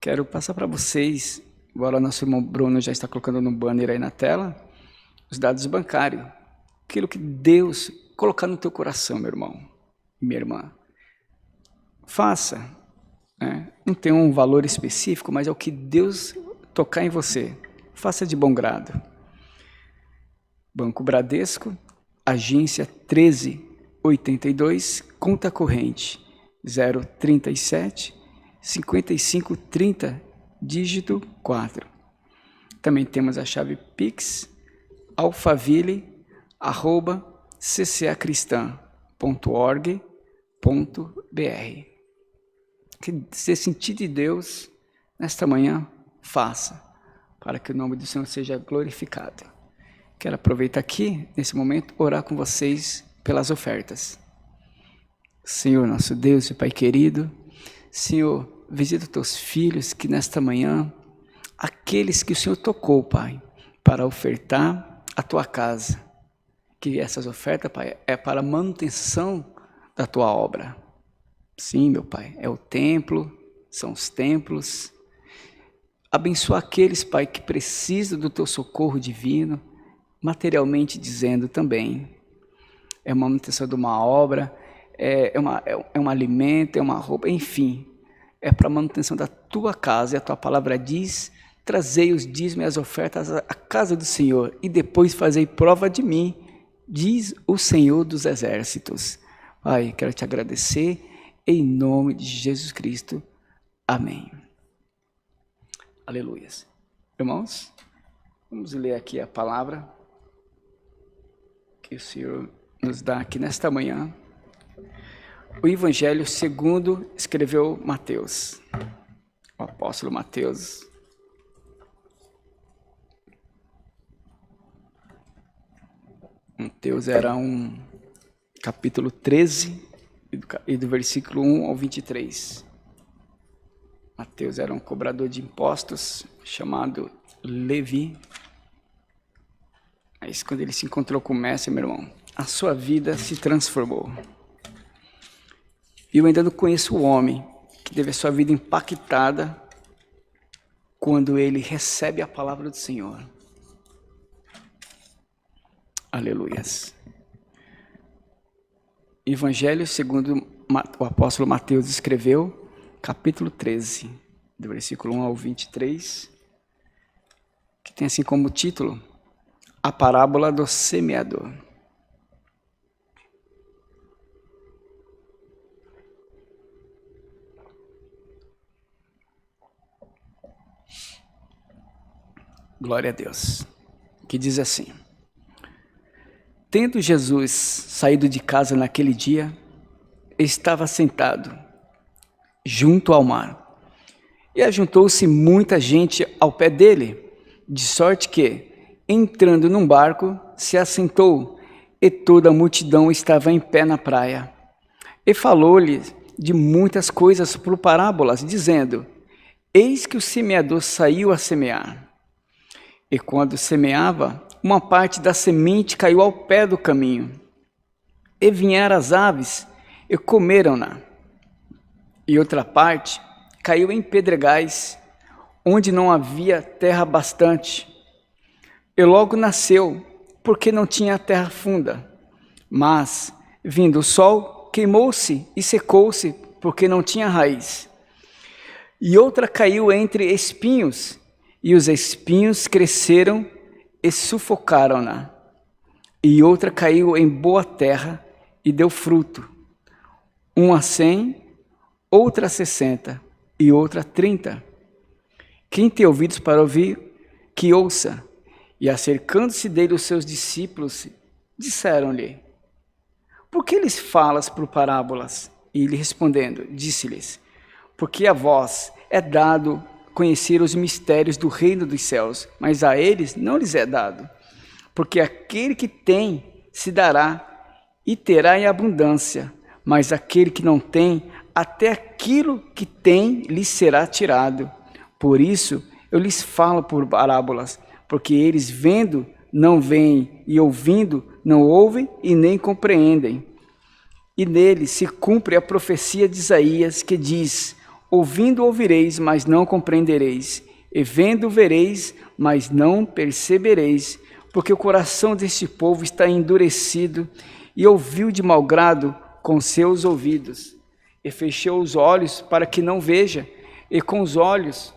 Quero passar para vocês, agora nosso irmão Bruno já está colocando no banner aí na tela, os dados bancários. Aquilo que Deus colocar no teu coração, meu irmão e minha irmã. Faça. Né? Não tem um valor específico, mas é o que Deus tocar em você. Faça de bom grado. Banco Bradesco, agência 1382, conta corrente 037 5530, dígito 4. Também temos a chave Pix, alfaville@ccacristã.org.br. Que se sentir de Deus nesta manhã, faça, para que o nome do Senhor seja glorificado. Quero aproveitar aqui, nesse momento, orar com vocês pelas ofertas. Senhor, nosso Deus e Pai querido, Senhor, visita os teus filhos que nesta manhã, aqueles que o Senhor tocou, Pai, para ofertar a tua casa, que essas ofertas, Pai, é para a manutenção da tua obra. Sim, meu Pai, é o templo, são os templos. Abençoa aqueles, Pai, que precisam do teu socorro divino, materialmente dizendo também. É uma manutenção de uma obra, é um alimento, é uma roupa, enfim. É para a manutenção da tua casa. E a tua palavra diz, trazei os dízimos e as ofertas à casa do Senhor, e depois fazei prova de mim, diz o Senhor dos Exércitos. Pai, quero te agradecer, em nome de Jesus Cristo. Amém. Aleluias. Irmãos, vamos ler aqui a palavra que o Senhor nos dá aqui nesta manhã. O Evangelho segundo escreveu Mateus, o apóstolo Mateus. Mateus era capítulo 13, e do versículo 1 ao 23. Mateus era um cobrador de impostos, chamado Levi. Mas quando ele se encontrou com o mestre, meu irmão, a sua vida se transformou. E eu ainda não conheço o homem que teve a sua vida impactada quando ele recebe a palavra do Senhor. Aleluias. Evangelho segundo o apóstolo Mateus escreveu, capítulo 13, do versículo 1 ao 23, que tem assim como título, a parábola do semeador. Glória a Deus. Que diz assim: Tendo Jesus saído de casa naquele dia, estava sentado junto ao mar, e ajuntou-se muita gente ao pé dele, de sorte que, entrando num barco, se assentou, e toda a multidão estava em pé na praia. E falou-lhe de muitas coisas por parábolas, dizendo: Eis que o semeador saiu a semear. E quando semeava, uma parte da semente caiu ao pé do caminho, e vieram as aves e comeram-na. E outra parte caiu em pedregais, onde não havia terra bastante. E logo nasceu, porque não tinha terra funda. Mas, vindo o sol, queimou-se e secou-se, porque não tinha raiz. E outra caiu entre espinhos, e os espinhos cresceram e sufocaram-na. E outra caiu em boa terra e deu fruto, uma 100, outra 60 e outra 30. Quem tem ouvidos para ouvir, que ouça. E acercando-se dele os seus discípulos, disseram-lhe: Por que lhes falas por parábolas? E ele respondendo, disse-lhes: Porque a vós é dado conhecer os mistérios do reino dos céus, mas a eles não lhes é dado. Porque aquele que tem se dará e terá em abundância, mas aquele que não tem, até aquilo que tem lhe será tirado. Por isso eu lhes falo por parábolas, porque eles vendo não veem, e ouvindo não ouvem e nem compreendem. E nele se cumpre a profecia de Isaías, que diz: Ouvindo ouvireis, mas não compreendereis, e vendo vereis, mas não percebereis, porque o coração deste povo está endurecido, e ouviu de mau grado com seus ouvidos, e fechou os olhos para que não veja, e com os olhos,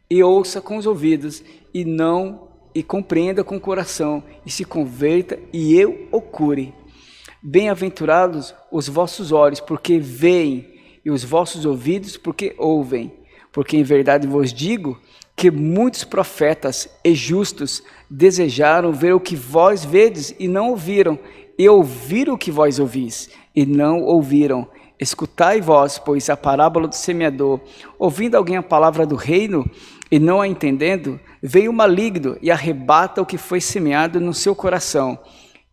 e ouça com os ouvidos, e compreenda com o coração, e se converta, e eu o cure. Bem-aventurados os vossos olhos, porque veem, e os vossos ouvidos, porque ouvem. Porque em verdade vos digo que muitos profetas e justos desejaram ver o que vós vedes e não ouviram, e ouvir o que vós ouvis e não ouviram. Escutai vós, pois, a parábola do semeador. Ouvindo alguém a palavra do reino e não a entendendo, veio o maligno e arrebata o que foi semeado no seu coração.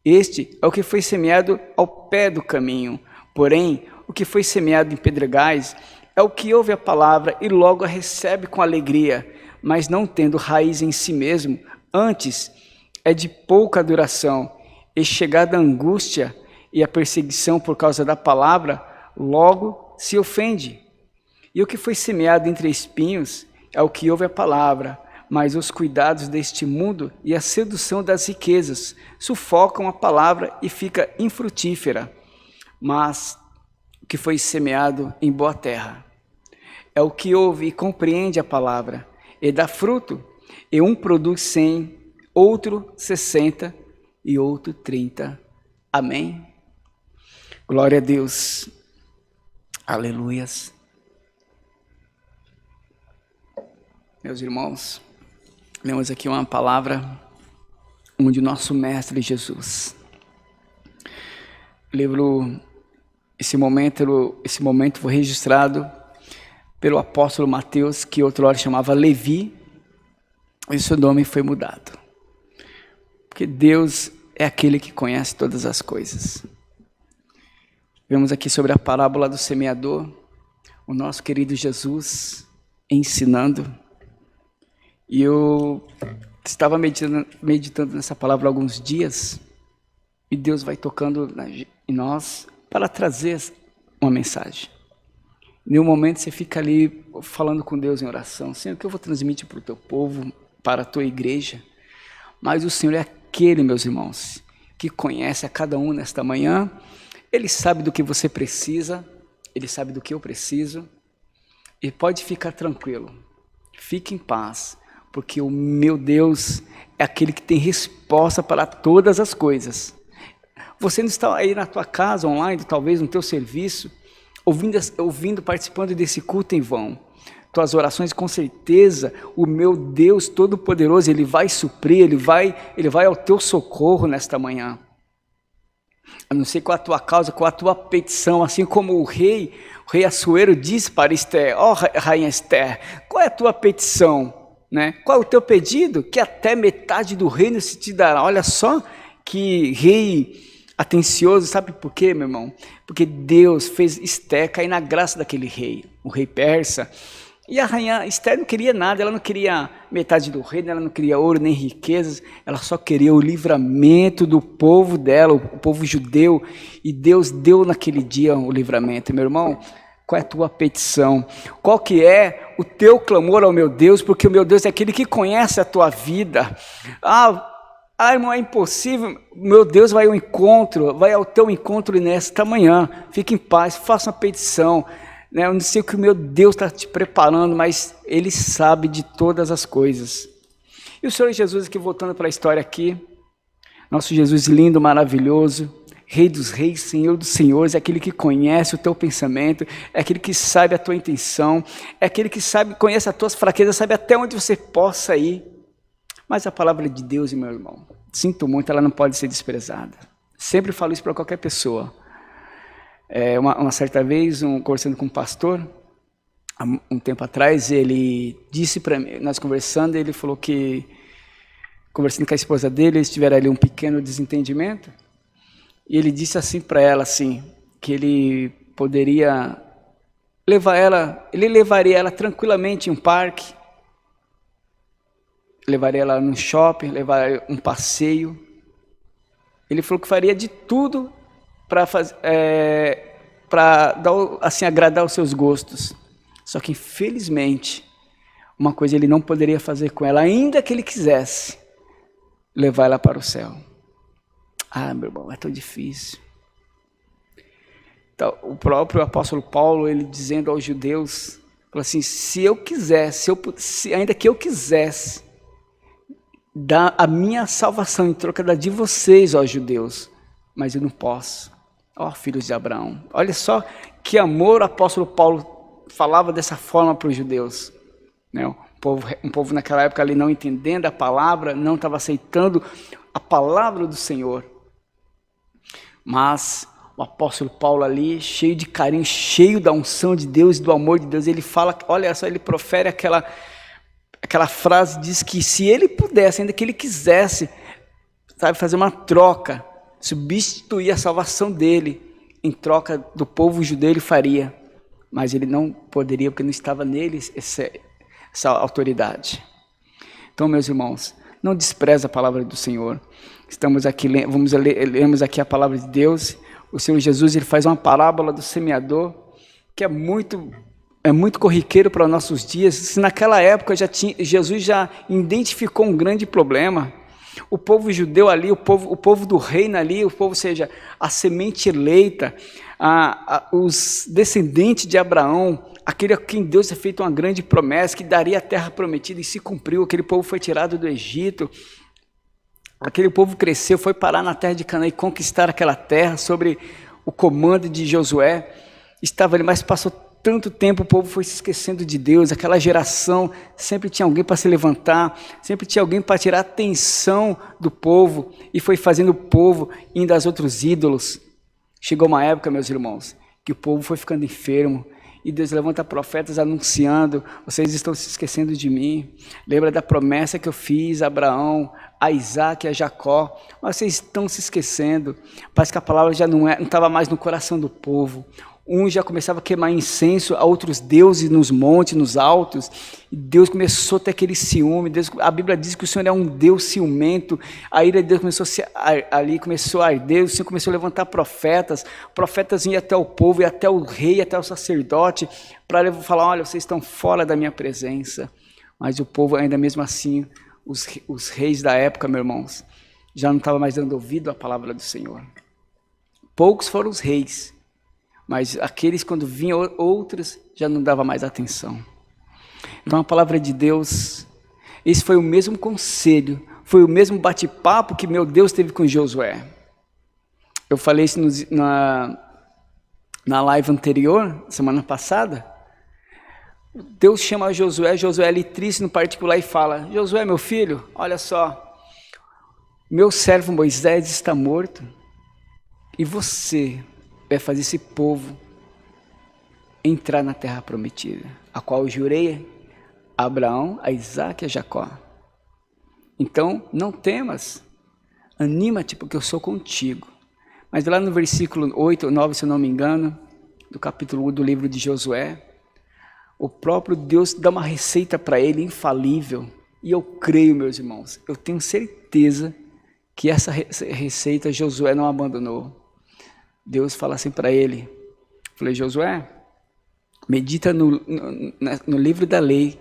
Este é o que foi semeado ao pé do caminho. Porém, o que foi semeado em pedregais é o que ouve a palavra e logo a recebe com alegria, mas não tendo raiz em si mesmo, antes é de pouca duração, e chegada a angústia e a perseguição por causa da palavra, logo se ofende. E o que foi semeado entre espinhos é o que ouve a palavra, mas os cuidados deste mundo e a sedução das riquezas sufocam a palavra e fica infrutífera. Mas o que foi semeado em boa terra é o que ouve e compreende a palavra, e dá fruto, e um produz 100, outro 60 e outro 30. Amém? Glória a Deus. Aleluias. Meus irmãos, lemos aqui uma palavra de nosso Mestre Jesus. Esse momento foi registrado pelo apóstolo Mateus, que outrora chamava Levi, e seu nome foi mudado. Porque Deus é aquele que conhece todas as coisas. Vemos aqui sobre a parábola do semeador, o nosso querido Jesus ensinando. E eu estava meditando nessa palavra há alguns dias, e Deus vai tocando em nós para trazer uma mensagem. Em um momento você fica ali falando com Deus em oração: Senhor, o que eu vou transmitir para o teu povo, para a tua igreja? Mas o Senhor é aquele, meus irmãos, que conhece a cada um nesta manhã. Ele sabe do que você precisa, Ele sabe do que eu preciso, e pode ficar tranquilo, fique em paz, porque o meu Deus é aquele que tem resposta para todas as coisas. Você não está aí na tua casa, online, talvez no teu serviço, ouvindo, participando desse culto em vão. Tuas orações, com certeza, o meu Deus Todo-Poderoso, Ele vai suprir, Ele vai ao teu socorro nesta manhã. Eu não sei qual a tua causa, qual a tua petição, assim como o rei Assuero disse para Esther: ó, rainha Esther, qual é a tua petição? Né? Qual é o teu pedido? Que até metade do reino se te dará. Olha só que rei atencioso. Sabe por quê, meu irmão? Porque Deus fez Esther cair na graça daquele rei, o rei persa. E a rainha Esther não queria nada, ela não queria metade do reino, ela não queria ouro nem riquezas, ela só queria o livramento do povo dela, o povo judeu, e Deus deu naquele dia o livramento. Meu irmão, qual é a tua petição? Qual que é o teu clamor ao meu Deus? Porque o meu Deus é aquele que conhece a tua vida. Irmão, é impossível. Meu Deus vai ao teu encontro nesta manhã. Fique em paz, faça uma petição. Eu não sei o que o meu Deus está te preparando, mas Ele sabe de todas as coisas. E o Senhor Jesus aqui, voltando para a história aqui, nosso Jesus lindo, maravilhoso, Rei dos reis, Senhor dos senhores, é aquele que conhece o teu pensamento, é aquele que sabe a tua intenção, é aquele que conhece as tuas fraquezas, sabe até onde você possa ir. Mas a palavra de Deus, meu irmão, sinto muito, ela não pode ser desprezada. Sempre falo isso para qualquer pessoa. Uma certa vez, conversando com um pastor, há um tempo atrás, ele disse para mim, nós conversando, ele falou que, conversando com a esposa dele, eles tiveram ali um pequeno desentendimento, e ele disse assim para ela, assim, que ele poderia ele levaria ela tranquilamente em um parque, levaria ela num shopping, levaria um passeio. Ele falou que faria de tudo para assim, agradar os seus gostos. Só que, infelizmente, uma coisa ele não poderia fazer com ela, ainda que ele quisesse, levar ela para o céu. Ah, meu irmão, é tão difícil. Então, o próprio apóstolo Paulo, ele dizendo aos judeus, falou assim, se eu quisesse, ainda que eu quisesse, dar a minha salvação em troca da de vocês, ó judeus, mas eu não posso. Ó filhos de Abraão, olha só que amor o apóstolo Paulo falava dessa forma para os judeus. Né? Um povo naquela época ali não entendendo a palavra, não estava aceitando a palavra do Senhor. Mas o apóstolo Paulo ali, cheio de carinho, cheio da unção de Deus e do amor de Deus, ele fala, olha só, ele profere aquela frase, diz que se ele pudesse, ainda que ele quisesse, sabe, fazer uma troca, substituir a salvação dele, em troca do povo judeu, ele faria. Mas ele não poderia, porque não estava nele essa autoridade. Então, meus irmãos, não despreze a palavra do Senhor. Estamos aqui, lemos aqui a palavra de Deus. O Senhor Jesus, ele faz uma parábola do semeador, que é muito corriqueiro para os nossos dias. Se naquela época Jesus já identificou um grande problema. O povo judeu ali, o povo do reino ali, ou seja, a semente eleita, os descendentes de Abraão, aquele a quem Deus tinha feito uma grande promessa, que daria a terra prometida, e se cumpriu. Aquele povo foi tirado do Egito, aquele povo cresceu, foi parar na terra de Canaã e conquistar aquela terra, sobre o comando de Josué, estava ali, mas passou tanto tempo, o povo foi se esquecendo de Deus. Aquela geração, sempre tinha alguém para se levantar, sempre tinha alguém para tirar a atenção do povo, e foi fazendo o povo indo aos outros ídolos. Chegou uma época, meus irmãos, que o povo foi ficando enfermo, e Deus levanta profetas anunciando, vocês estão se esquecendo de mim, lembra da promessa que eu fiz a Abraão, a Isaac e a Jacó, mas vocês estão se esquecendo. Parece que a palavra já não estava mais no coração do povo. Um já começava a queimar incenso a outros deuses nos montes, nos altos, e Deus começou a ter aquele ciúme. A Bíblia diz que o Senhor é um Deus ciumento. A ira de Deus começou a arder. O Senhor começou a levantar profetas iam até o povo, e até o rei, até o sacerdote, para falar, olha, vocês estão fora da minha presença. Mas o povo, ainda mesmo assim, os reis da época, meus irmãos, já não estavam mais dando ouvido à palavra do Senhor. Poucos foram os reis, mas aqueles, quando vinham outros, já não dava mais atenção. Então a palavra de Deus, esse foi o mesmo conselho, foi o mesmo bate-papo que meu Deus teve com Josué. Eu falei isso na live anterior, semana passada. Deus chama Josué ali triste no particular, e fala, Josué, meu filho, olha só, meu servo Moisés está morto, e você vai fazer esse povo entrar na terra prometida, a qual eu jurei a Abraão, a Isaac e a Jacó. Então, não temas, anima-te, porque eu sou contigo. Mas lá no versículo 8 ou 9, se eu não me engano, do capítulo 1 do livro de Josué, o próprio Deus dá uma receita para ele, infalível. E eu creio, meus irmãos, eu tenho certeza que essa receita Josué não abandonou. Deus fala assim para ele, falei, Josué, medita no livro da lei,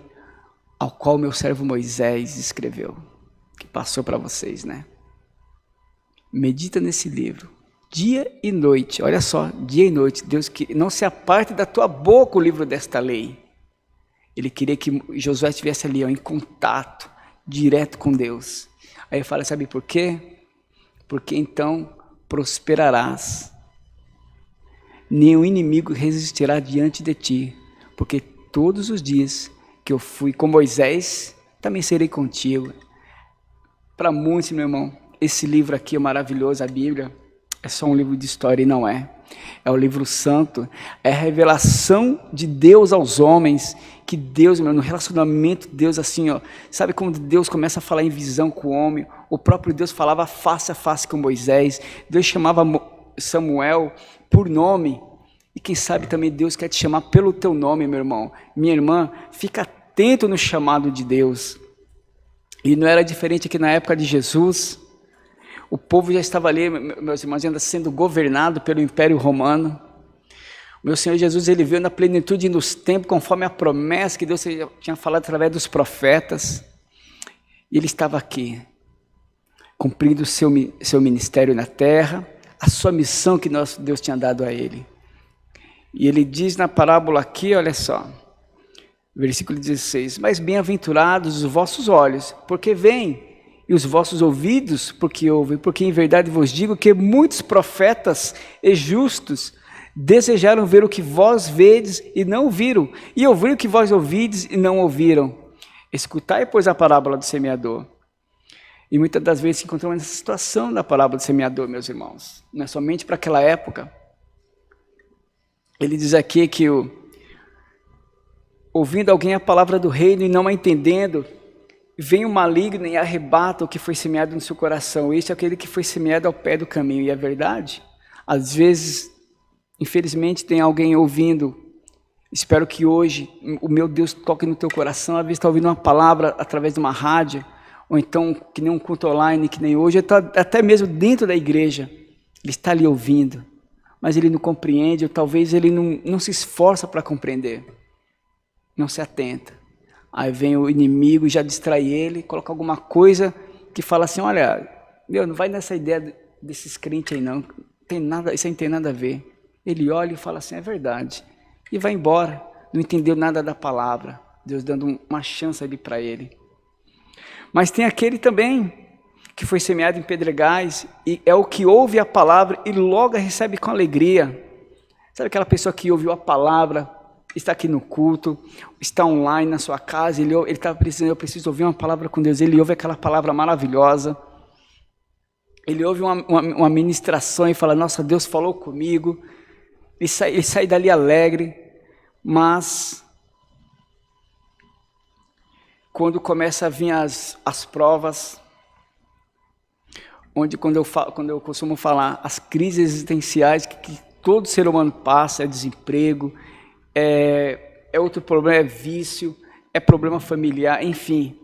ao qual meu servo Moisés escreveu, que passou para vocês, né? Medita nesse livro, dia e noite, olha só, dia e noite. Deus, que não se aparte da tua boca o livro desta lei. Ele queria que Josué estivesse ali, ó, em contato, direto com Deus. Aí ele fala, sabe por quê? Porque então prosperarás. Nenhum inimigo resistirá diante de ti, porque todos os dias que eu fui com Moisés, também serei contigo. Para muitos, meu irmão, esse livro aqui é maravilhoso, a Bíblia, é só um livro de história, e não é. É o livro santo, é a revelação de Deus aos homens, que Deus, no relacionamento, Deus assim, ó, sabe quando Deus começa a falar em visão com o homem? O próprio Deus falava face a face com Moisés, Deus chamava Samuel por nome, e quem sabe também Deus quer te chamar pelo teu nome, meu irmão. Minha irmã, fica atento no chamado de Deus. E não era diferente aqui na época de Jesus. O povo já estava ali, meus irmãos, ainda sendo governado pelo Império Romano. Meu Senhor Jesus, ele veio na plenitude dos tempos, conforme a promessa que Deus tinha falado através dos profetas. E ele estava aqui, cumprindo o seu ministério na terra, a sua missão que Deus tinha dado a ele. E ele diz na parábola aqui, olha só, versículo 16, mas bem-aventurados os vossos olhos, porque veem, e os vossos ouvidos, porque ouvem, porque em verdade vos digo que muitos profetas e justos desejaram ver o que vós vedes e não viram, e ouvir o que vós ouvides e não ouviram. Escutai, pois, a parábola do semeador. E muitas das vezes se encontramos nessa situação da parábola do semeador, meus irmãos. Não é somente para aquela época. Ele diz aqui que ouvindo alguém a palavra do reino e não a entendendo, vem o maligno e arrebata o que foi semeado no seu coração. Este é aquele que foi semeado ao pé do caminho. E é verdade. Às vezes, infelizmente, tem alguém ouvindo. Espero que hoje o meu Deus toque no teu coração. Às vezes está ouvindo uma palavra através de uma rádio, ou então que nem um culto online, que nem hoje, até mesmo dentro da igreja. Ele está ali ouvindo, mas ele não compreende, ou talvez ele não se esforça para compreender. Não se atenta. Aí vem o inimigo e já distrai ele, coloca alguma coisa que fala assim, olha, não vai nessa ideia desses crentes aí não, tem nada, isso aí não tem nada a ver. Ele olha e fala assim, é verdade. E vai embora, não entendeu nada da palavra, Deus dando uma chance ali para ele. Mas tem aquele também, que foi semeado em pedregais, e é o que ouve a palavra e logo a recebe com alegria. Sabe aquela pessoa que ouviu a palavra, está aqui no culto, está online na sua casa, ele está precisando, eu preciso ouvir uma palavra com Deus, ele ouve aquela palavra maravilhosa, ele ouve uma ministração e fala, nossa, Deus falou comigo, ele sai dali alegre, mas quando começa a vir as provas, quando eu costumo falar, as crises existenciais que todo ser humano passa, é desemprego, é outro problema, é vício, é problema familiar, enfim.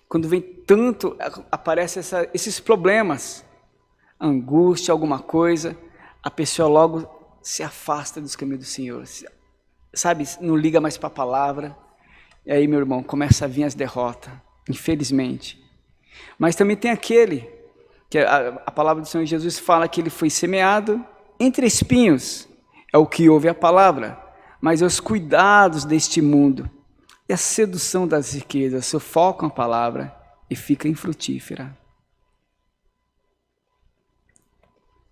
Quando vem tanto, aparecem esses problemas, angústia, alguma coisa, a pessoa logo se afasta dos caminhos do Senhor, sabe, não liga mais para a palavra, e aí, meu irmão, começa a vir as derrotas, infelizmente. Mas também tem aquele, que a palavra do Senhor Jesus fala que ele foi semeado entre espinhos, é o que ouve a palavra, mas os cuidados deste mundo e a sedução das riquezas sufocam a palavra e fica infrutífera.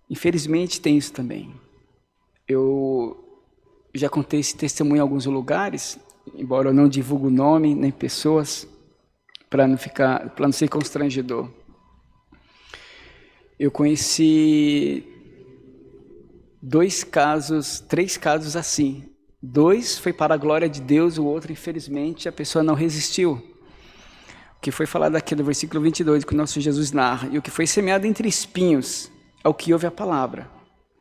Infelizmente tem isso também. Eu já contei esse testemunho em alguns lugares, embora eu não divulgue o nome nem pessoas, para não ser constrangedor. Eu conheci três casos assim. 2 foi para a glória de Deus, o outro, infelizmente, a pessoa não resistiu. O que foi falado aqui no versículo 22, que o nosso Jesus narra, e o que foi semeado entre espinhos é o que ouve a palavra.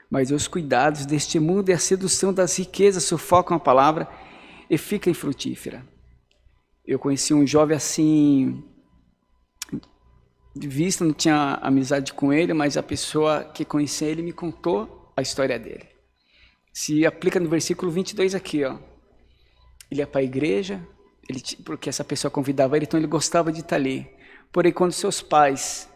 Mas os cuidados deste mundo e a sedução das riquezas sufocam a palavra e fica infrutífera. Eu conheci um jovem assim, de vista, não tinha amizade com ele, mas a pessoa que conhecia ele me contou a história dele. Se aplica no versículo 22 aqui, ó. Ele ia para a igreja, porque essa pessoa convidava ele, então ele gostava de estar ali. Porém, quando seus pais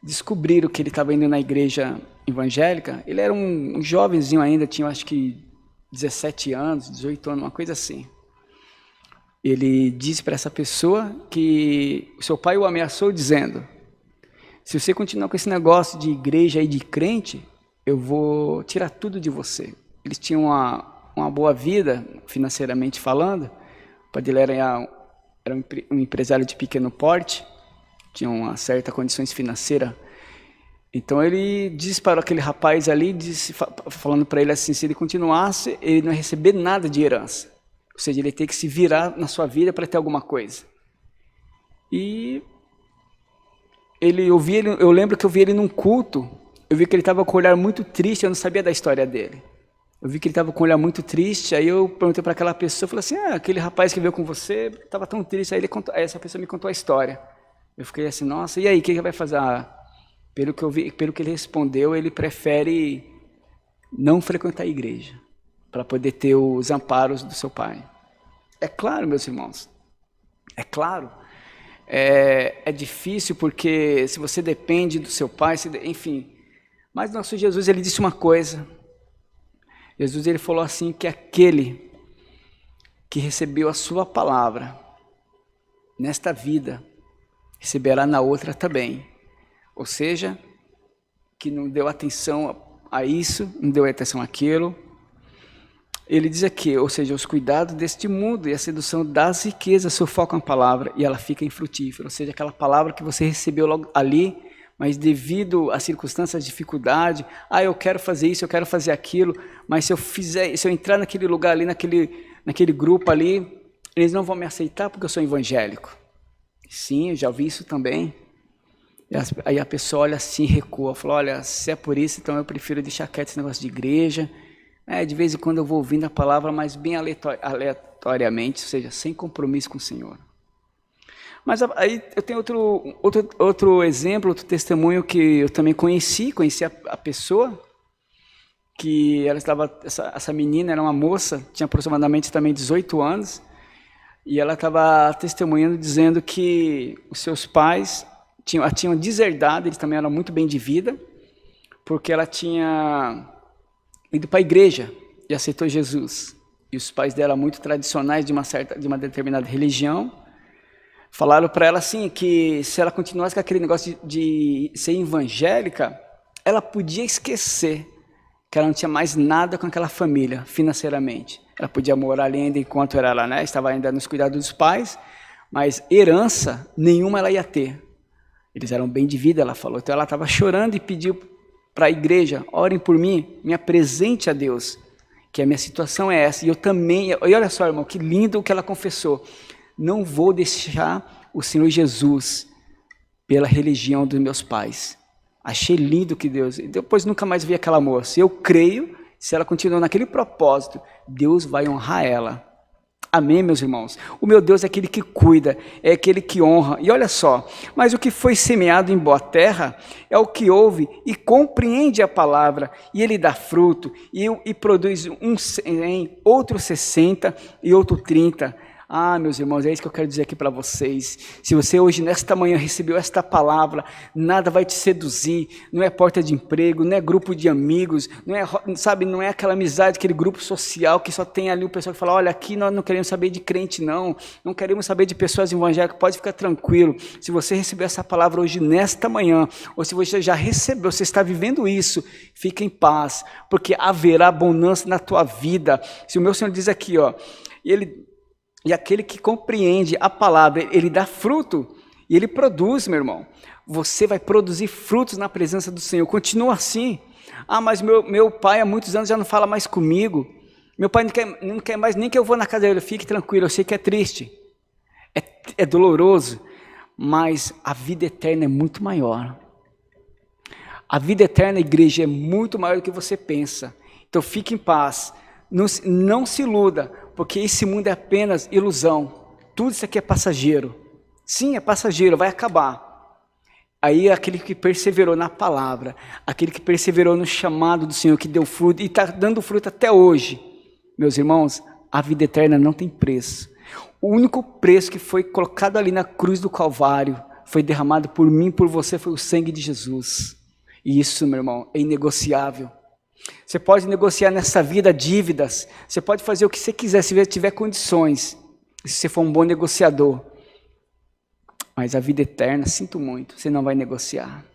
descobriram que ele estava indo na igreja evangélica, ele era um jovenzinho ainda, tinha acho que 17 anos, 18 anos, uma coisa assim. Ele disse para essa pessoa que o seu pai o ameaçou dizendo, se você continuar com esse negócio de igreja e de crente, eu vou tirar tudo de você. Eles tinham uma boa vida, financeiramente falando. O pai dele era um empresário de pequeno porte, tinha uma certa condições financeiras. Então ele disse para aquele rapaz ali, falando para ele assim, se ele continuasse, ele não ia receber nada de herança. Ou seja, ele ia ter que se virar na sua vida para ter alguma coisa. E eu lembro que eu vi ele num culto, eu vi que ele estava com um olhar muito triste, eu não sabia da história dele. Eu vi que ele estava com um olhar muito triste, aí eu perguntei para aquela pessoa, eu falei assim, aquele rapaz que veio com você estava tão triste, aí essa pessoa me contou a história. Eu fiquei assim, nossa, e aí, o que ele vai fazer? Pelo que eu vi, pelo que ele respondeu, ele prefere não frequentar a igreja. para poder ter os amparos do seu pai. É claro, meus irmãos, é claro. É difícil porque se você depende do seu pai, enfim. Mas nosso Jesus, ele disse uma coisa. Jesus, ele falou assim, que aquele que recebeu a sua palavra nesta vida, receberá na outra também. Ou seja, que não deu atenção a isso, não deu atenção àquilo. Ele diz aqui, ou seja, os cuidados deste mundo e a sedução das riquezas sufocam a palavra e ela fica infrutífera. Ou seja, aquela palavra que você recebeu logo ali, mas devido às circunstâncias, de dificuldade, eu quero fazer isso, eu quero fazer aquilo, mas se eu entrar naquele lugar ali, naquele grupo ali, eles não vão me aceitar porque eu sou evangélico. Sim, eu já vi isso também. Aí a pessoa olha assim, recua, fala, olha, se é por isso, então eu prefiro deixar quieto esse negócio de igreja. De vez em quando eu vou ouvindo a palavra, mas bem aleatoriamente, ou seja, sem compromisso com o Senhor. Mas aí eu tenho outro exemplo, outro testemunho que eu também conheci a pessoa, que ela estava, essa menina era uma moça, tinha aproximadamente também 18 anos, e ela estava testemunhando, dizendo que os seus pais a tinham deserdado, eles também eram muito bem de vida, porque ela tinha ido para a igreja e aceitou Jesus. E os pais dela, muito tradicionais de uma determinada religião, falaram para ela assim, que se ela continuasse com aquele negócio de ser evangélica, ela podia esquecer que ela não tinha mais nada com aquela família, financeiramente. Ela podia morar ali ainda enquanto ela estava ainda nos cuidados dos pais, mas herança nenhuma ela ia ter. Eles eram bem de vida, ela falou. Então ela estava chorando e pediu para a igreja, orem por mim, me apresente a Deus, que a minha situação é essa. E eu também, e olha só, irmão, que lindo o que ela confessou. Não vou deixar o Senhor Jesus pela religião dos meus pais. Achei lindo que Deus... Depois nunca mais vi aquela moça. Eu creio, se ela continuar naquele propósito, Deus vai honrar ela. Amém, meus irmãos? O meu Deus é aquele que cuida, é aquele que honra. E olha só, mas o que foi semeado em boa terra é o que ouve e compreende a palavra, e ele dá fruto, e produz um 100, outro 60 e outro 30. Meus irmãos, é isso que eu quero dizer aqui para vocês. Se você hoje, nesta manhã, recebeu esta palavra, nada vai te seduzir, não é porta de emprego, não é grupo de amigos, não é aquela amizade, aquele grupo social que só tem ali o pessoal que fala, olha, aqui nós não queremos saber de crente não queremos saber de pessoas evangélicas, pode ficar tranquilo. Se você recebeu essa palavra hoje, nesta manhã, ou se você já recebeu, você está vivendo isso, fique em paz, porque haverá bonança na tua vida. Se o meu Senhor diz aqui, e aquele que compreende a palavra, ele dá fruto e ele produz, meu irmão. Você vai produzir frutos na presença do Senhor. Continua assim. Mas meu pai há muitos anos já não fala mais comigo. Meu pai não quer mais nem que eu vou na casa dele. Fique tranquilo, eu sei que é triste. É doloroso, mas a vida eterna é muito maior. A vida eterna, igreja, é muito maior do que você pensa. Então fique em paz. Não se iluda, porque esse mundo é apenas ilusão. Tudo isso aqui é passageiro. Sim, é passageiro, vai acabar. Aí aquele que perseverou na palavra, aquele que perseverou no chamado do Senhor, que deu fruto, e está dando fruto até hoje. Meus irmãos, a vida eterna não tem preço. O único preço que foi colocado ali na cruz do Calvário, foi derramado por mim e por você, foi o sangue de Jesus. E isso, meu irmão, é inegociável. Você pode negociar nessa vida dívidas, você pode fazer o que você quiser, se você tiver condições, se você for um bom negociador. Mas a vida eterna, sinto muito, você não vai negociar.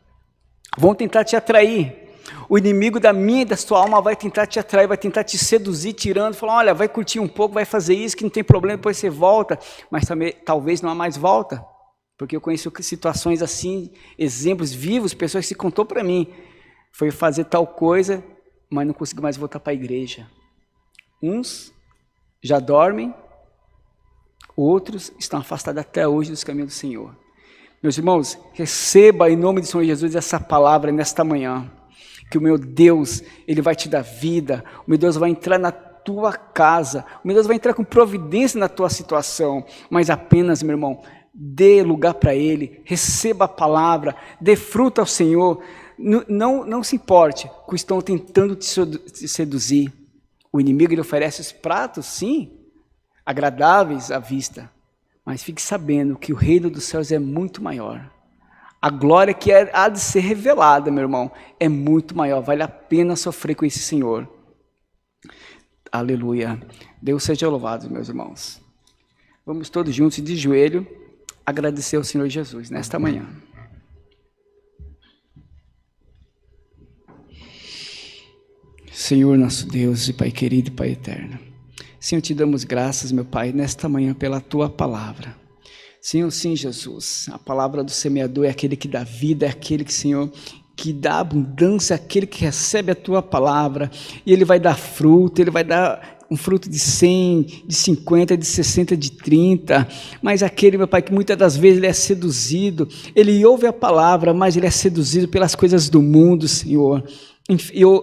Vão tentar te atrair. O inimigo da minha e da sua alma vai tentar te atrair, vai tentar te seduzir, tirando, falando, olha, vai curtir um pouco, vai fazer isso, que não tem problema, depois você volta. Mas também, talvez não há mais volta. Porque eu conheço situações assim, exemplos vivos, pessoas que se contou para mim. Foi fazer tal coisa, mas não conseguiu mais voltar para a igreja. Uns já dormem, outros estão afastados até hoje dos caminhos do Senhor. Meus irmãos, receba em nome do Senhor Jesus essa palavra nesta manhã, que o meu Deus, Ele vai te dar vida, o meu Deus vai entrar na tua casa, o meu Deus vai entrar com providência na tua situação, mas apenas, meu irmão, dê lugar para Ele, receba a palavra, dê fruto ao Senhor. Não se importe com estão tentando te seduzir. O inimigo ele oferece os pratos, sim, agradáveis à vista, mas fique sabendo que o reino dos céus é muito maior. A glória que há de ser revelada, meu irmão, é muito maior. Vale a pena sofrer com esse Senhor. Aleluia. Deus seja louvado, meus irmãos. Vamos todos juntos de joelho agradecer ao Senhor Jesus nesta manhã. Senhor nosso Deus e Pai querido e Pai eterno. Senhor, te damos graças, meu Pai, nesta manhã pela Tua palavra. Senhor, sim, Jesus, a palavra do semeador é aquele que dá vida, é aquele que, Senhor, que dá abundância, aquele que recebe a Tua palavra, e Ele vai dar fruto, Ele vai dar um fruto de 100, de 50, de 60, de 30, mas aquele, meu Pai, que muitas das vezes ele é seduzido, ele ouve a palavra, mas ele é seduzido pelas coisas do mundo, Senhor,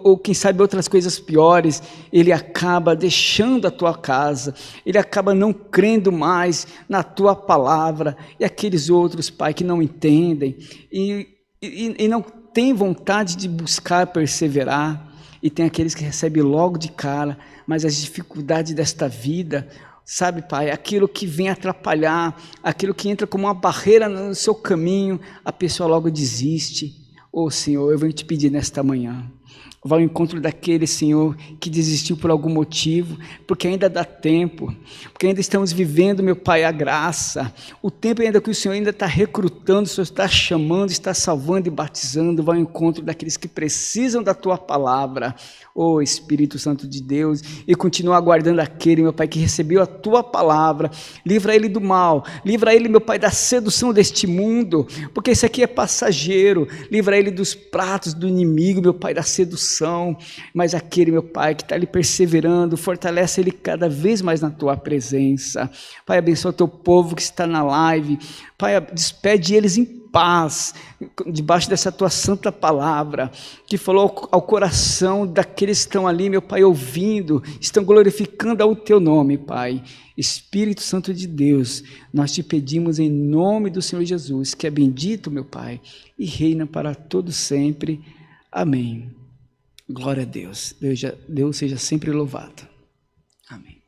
ou quem sabe outras coisas piores, ele acaba deixando a tua casa, ele acaba não crendo mais na tua palavra, e aqueles outros, Pai, que não entendem, e não têm vontade de buscar perseverar, e tem aqueles que recebem logo de cara, mas as dificuldades desta vida, sabe, Pai, aquilo que vem atrapalhar, aquilo que entra como uma barreira no seu caminho, a pessoa logo desiste. Senhor, eu venho te pedir nesta manhã, vá ao encontro daquele, Senhor, que desistiu por algum motivo, porque ainda dá tempo, porque ainda estamos vivendo, meu Pai, a graça, o tempo ainda que o Senhor ainda está recrutando, o Senhor está chamando, está salvando e batizando, vá ao encontro daqueles que precisam da Tua palavra, Espírito Santo de Deus, e continua aguardando aquele, meu Pai, que recebeu a Tua palavra, livra ele do mal, livra ele, meu Pai, da sedução deste mundo, porque isso aqui é passageiro, livra ele dos pratos do inimigo, meu Pai, da sedução, mas aquele, meu Pai, que está ali perseverando, fortalece ele cada vez mais na Tua presença. Pai, abençoa o Teu povo que está na live, Pai, despede eles em paz, debaixo dessa Tua santa palavra, que falou ao coração daqueles que estão ali, meu Pai, ouvindo, estão glorificando ao Teu nome, Pai. Espírito Santo de Deus, nós te pedimos em nome do Senhor Jesus, que é bendito, meu Pai, e reina para todo sempre. Amém. Glória a Deus. Deus seja sempre louvado. Amém.